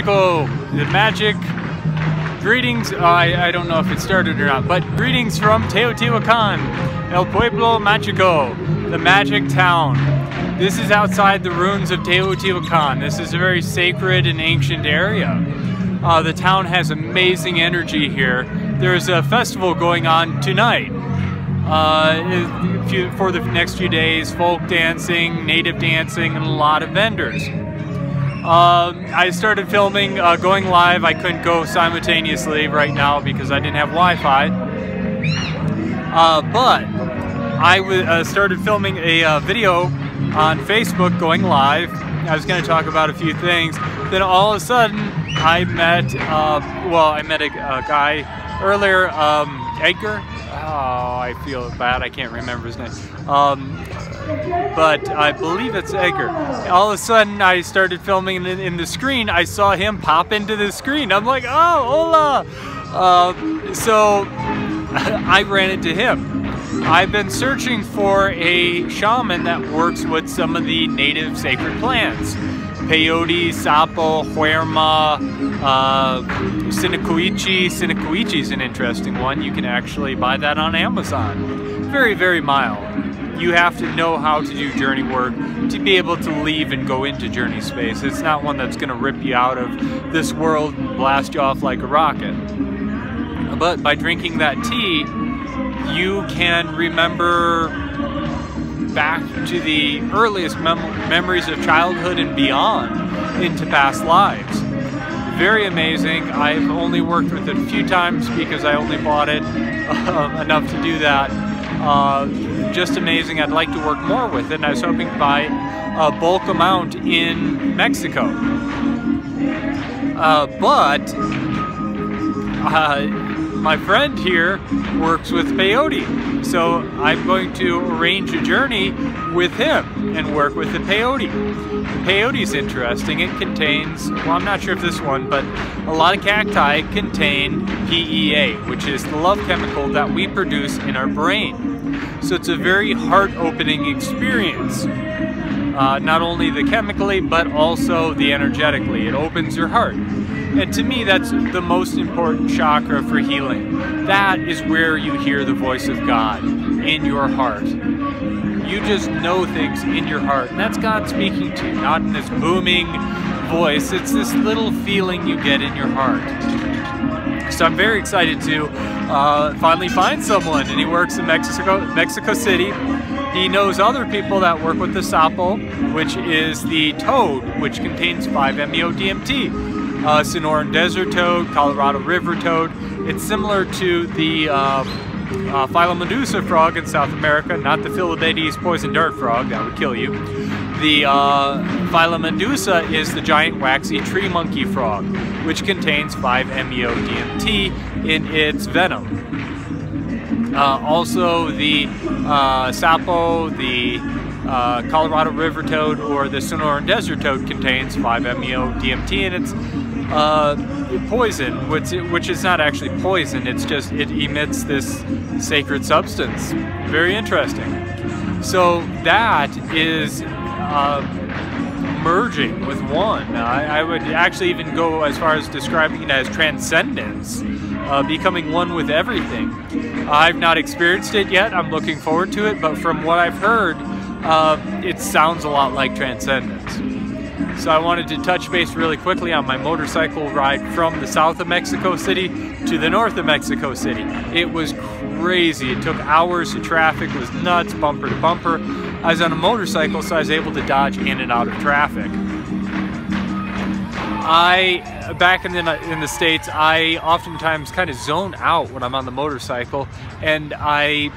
Magico, the magic. Greetings, I don't know if it started or not, but greetings from Teotihuican, El Pueblo Magico, the magic town. This is outside the ruins of Teotihuacan. This is a very sacred and ancient area. The town has amazing energy here. There's a festival going on tonight. For the next few days, folk dancing, native dancing, and a lot of vendors. I started filming, going live. I couldn't go simultaneously right now because I didn't have Wi-Fi. But I started filming a video on Facebook going live. I was going to talk about a few things. Then all of a sudden, I met a guy earlier, Edgar. Oh, I feel bad. I can't remember his name. But I believe it's Edgar. All of a sudden, I started filming in the screen. I saw him pop into the screen. I'm like, oh, hola! So I ran into him. I've been searching for a shaman that works with some of the native sacred plants. Peyote, sapo, huerma, sinacuichi. Sinacuichi is an interesting one. You can actually buy that on Amazon. Very, very mild. You have to know how to do journey work to be able to leave and go into journey space. It's not one that's going to rip you out of this world and blast you off like a rocket. But by drinking that tea, you can remember back to the earliest memories of childhood and beyond into past lives. Very amazing. I've only worked with it a few times because I only bought it enough to do that. Just amazing. I'd like to work more with it, and I was hoping to buy a bulk amount in Mexico. But my friend here works with peyote, so I'm going to arrange a journey with him and work with the peyote. The peyote is interesting. It contains, well, I'm not sure if this one, but a lot of cacti contain PEA, which is the love chemical that we produce in our brain. So it's a very heart-opening experience. Not only the chemically, but also the energetically. It opens your heart. And to me, that's the most important chakra for healing. That is where you hear the voice of God, in your heart. You just know things in your heart, and that's God speaking to you, not in this booming voice. It's this little feeling you get in your heart. So I'm very excited to finally find someone, and he works in Mexico City. He knows other people that work with the sapo, which is the toad, which contains 5-MeO-DMT. Sonoran desert toad, Colorado river toad. It's similar to the Philomedusa frog in South America, not the Philibates poison dart frog, that would kill you. The Philomedusa is the giant waxy tree monkey frog, which contains 5-MeO-DMT in its venom. Also the sapo, the Colorado river toad, or the Sonoran desert toad contains 5-MeO-DMT in its poison, which is not actually poison, it's just it emits this sacred substance. Very interesting. So that is merging with one. I would actually even go as far as describing it as transcendence, becoming one with everything. I've not experienced it yet. I'm looking forward to it, but from what I've heard, it sounds a lot like transcendence. So I wanted to touch base really quickly on my motorcycle ride from the south of Mexico City to the north of Mexico City. It was crazy. It took hours. The traffic was nuts, bumper to bumper. I was on a motorcycle, so I was able to dodge in and out of traffic. Back in the States, I oftentimes kind of zone out when I'm on the motorcycle, and I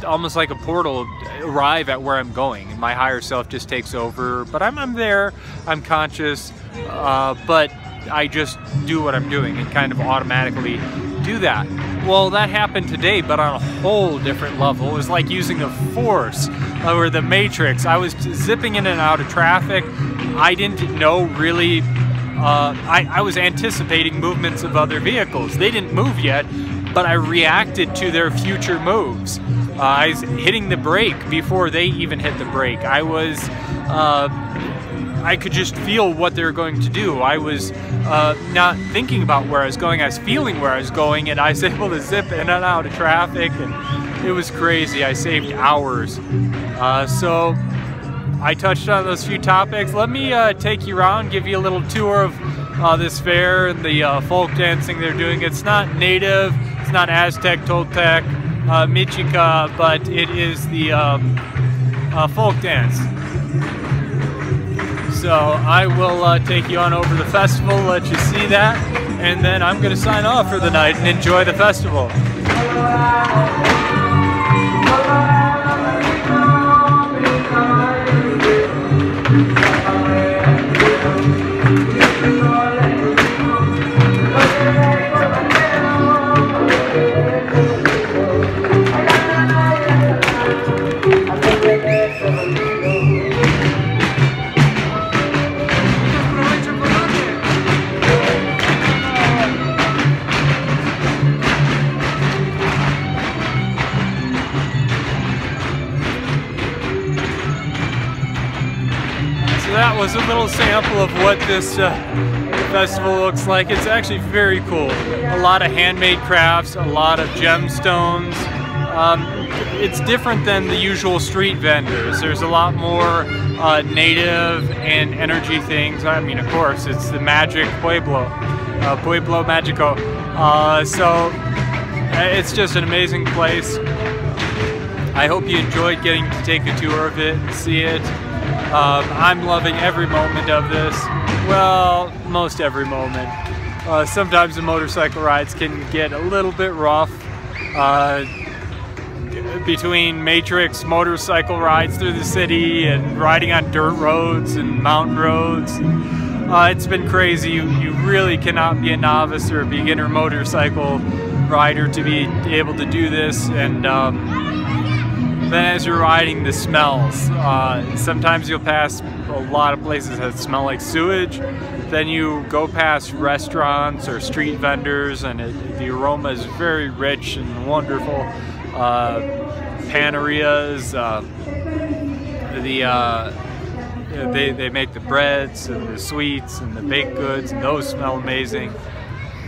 almost like a portal arrive at where I'm going, and my higher self just takes over. But I'm there, I'm conscious, but I just do what I'm doing and kind of automatically do that. Well, that happened today, but on a whole different level. It was like using the Force or the Matrix. I was zipping in and out of traffic. I didn't know really, I was anticipating movements of other vehicles. They didn't move yet, but I reacted to their future moves. I was hitting the brake before they even hit the brake. I was I could just feel what they were going to do. I was not thinking about where I was going, I was feeling where I was going, and I was able to zip in and out of traffic, and it was crazy. I saved hours. So I touched on those few topics. Let me take you around, give you a little tour of this fair and the folk dancing they're doing. It's not native, it's not Aztec, Toltec, Mexica, but it is the folk dance. So I will take you on over the festival, let you see that, and then I'm going to sign off for the night and enjoy the festival. That was a little sample of what this festival looks like. It's actually very cool. A lot of handmade crafts, a lot of gemstones. It's different than the usual street vendors. There's a lot more native and energy things. I mean, of course, it's the magic Pueblo, Pueblo Magico. So it's just an amazing place. I hope you enjoyed getting to take a tour of it and see it. I'm loving every moment of this. Well, most every moment. Sometimes the motorcycle rides can get a little bit rough. Between Matrix motorcycle rides through the city and riding on dirt roads and mountain roads, it's been crazy. You really cannot be a novice or a beginner motorcycle rider to be able to do this. And then as you're riding, the smells. Sometimes you'll pass a lot of places that smell like sewage. Then you go past restaurants or street vendors, and the aroma is very rich and wonderful. Panerias, they make the breads and the sweets and the baked goods, and those smell amazing.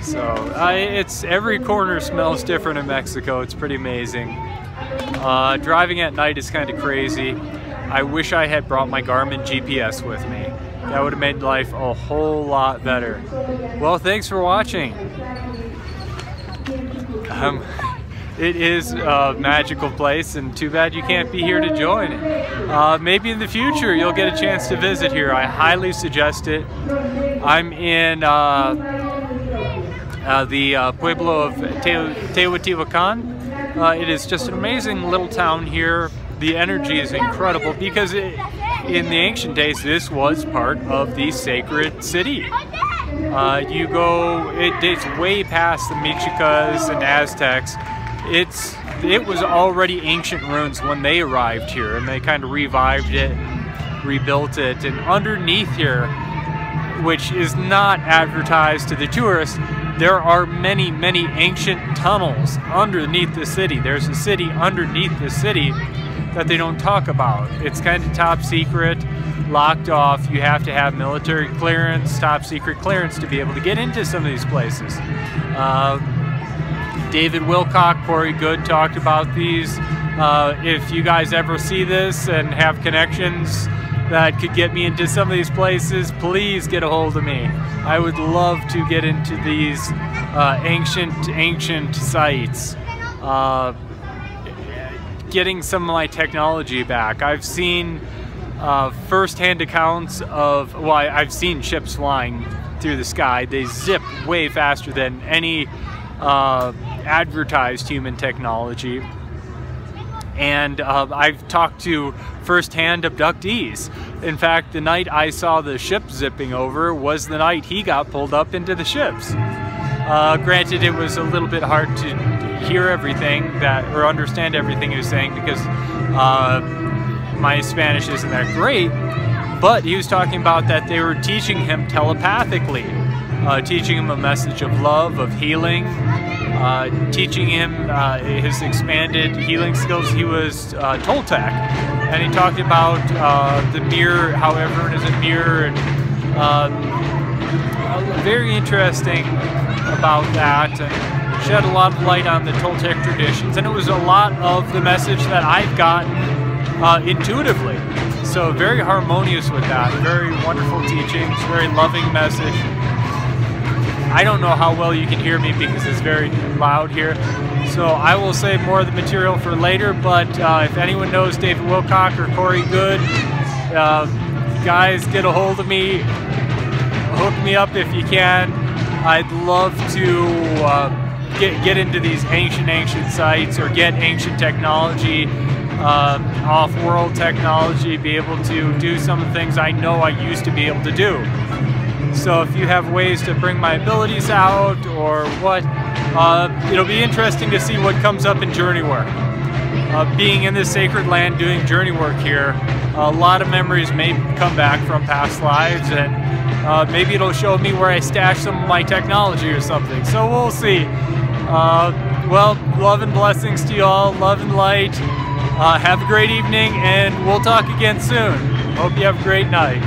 So it's every corner smells different in Mexico. It's pretty amazing. Driving at night is kind of crazy. I wish I had brought my Garmin GPS with me. That would have made life a whole lot better. Well, thanks for watching. It is a magical place, and too bad you can't be here to join it. Maybe in the future you'll get a chance to visit here. I highly suggest it. I'm in the Pueblo of Teotihuican. It is just an amazing little town here. The energy is incredible because in the ancient days this was part of the sacred city. It dates way past the Mexicas and Aztecs. It was already ancient ruins when they arrived here, and they kind of revived it, rebuilt it, and underneath here, which is not advertised to the tourists, there are many, many ancient tunnels underneath the city. There's a city underneath the city that they don't talk about. It's kind of top secret, locked off. You have to have military clearance, top secret clearance to be able to get into some of these places. David Wilcock, Corey Good talked about these. If you guys ever see this and have connections that could get me into some of these places, please get a hold of me. I would love to get into these ancient sites. Getting some of my technology back. I've seen first-hand accounts of, well, I've seen ships flying through the sky. They zip way faster than any advertised human technology. And I've talked to first-hand abductees. In fact, the night I saw the ship zipping over was the night he got pulled up into the ships. Granted, it was a little bit hard to hear everything or understand everything he was saying because my Spanish isn't that great, but he was talking about that they were teaching him telepathically, teaching him a message of love, of healing, teaching him his expanded healing skills. He was Toltec, and he talked about the mirror, how everyone is a mirror, and very interesting about that, and shed a lot of light on the Toltec traditions. And it was a lot of the message that I've gotten intuitively. So very harmonious with that, very wonderful teachings, very loving message. I don't know how well you can hear me because it's very loud here, so I will save more of the material for later, but if anyone knows David Wilcock or Corey Good, guys, get a hold of me, hook me up if you can. I'd love to get into these ancient sites, or get ancient technology, off-world technology, be able to do some of the things I know I used to be able to do. So if you have ways to bring my abilities out or what, it'll be interesting to see what comes up in journey work. Being in this sacred land doing journey work here, a lot of memories may come back from past lives, and maybe it'll show me where I stashed some of my technology or something. So we'll see. Well, love and blessings to you all, love and light. Have a great evening, and we'll talk again soon. Hope you have a great night.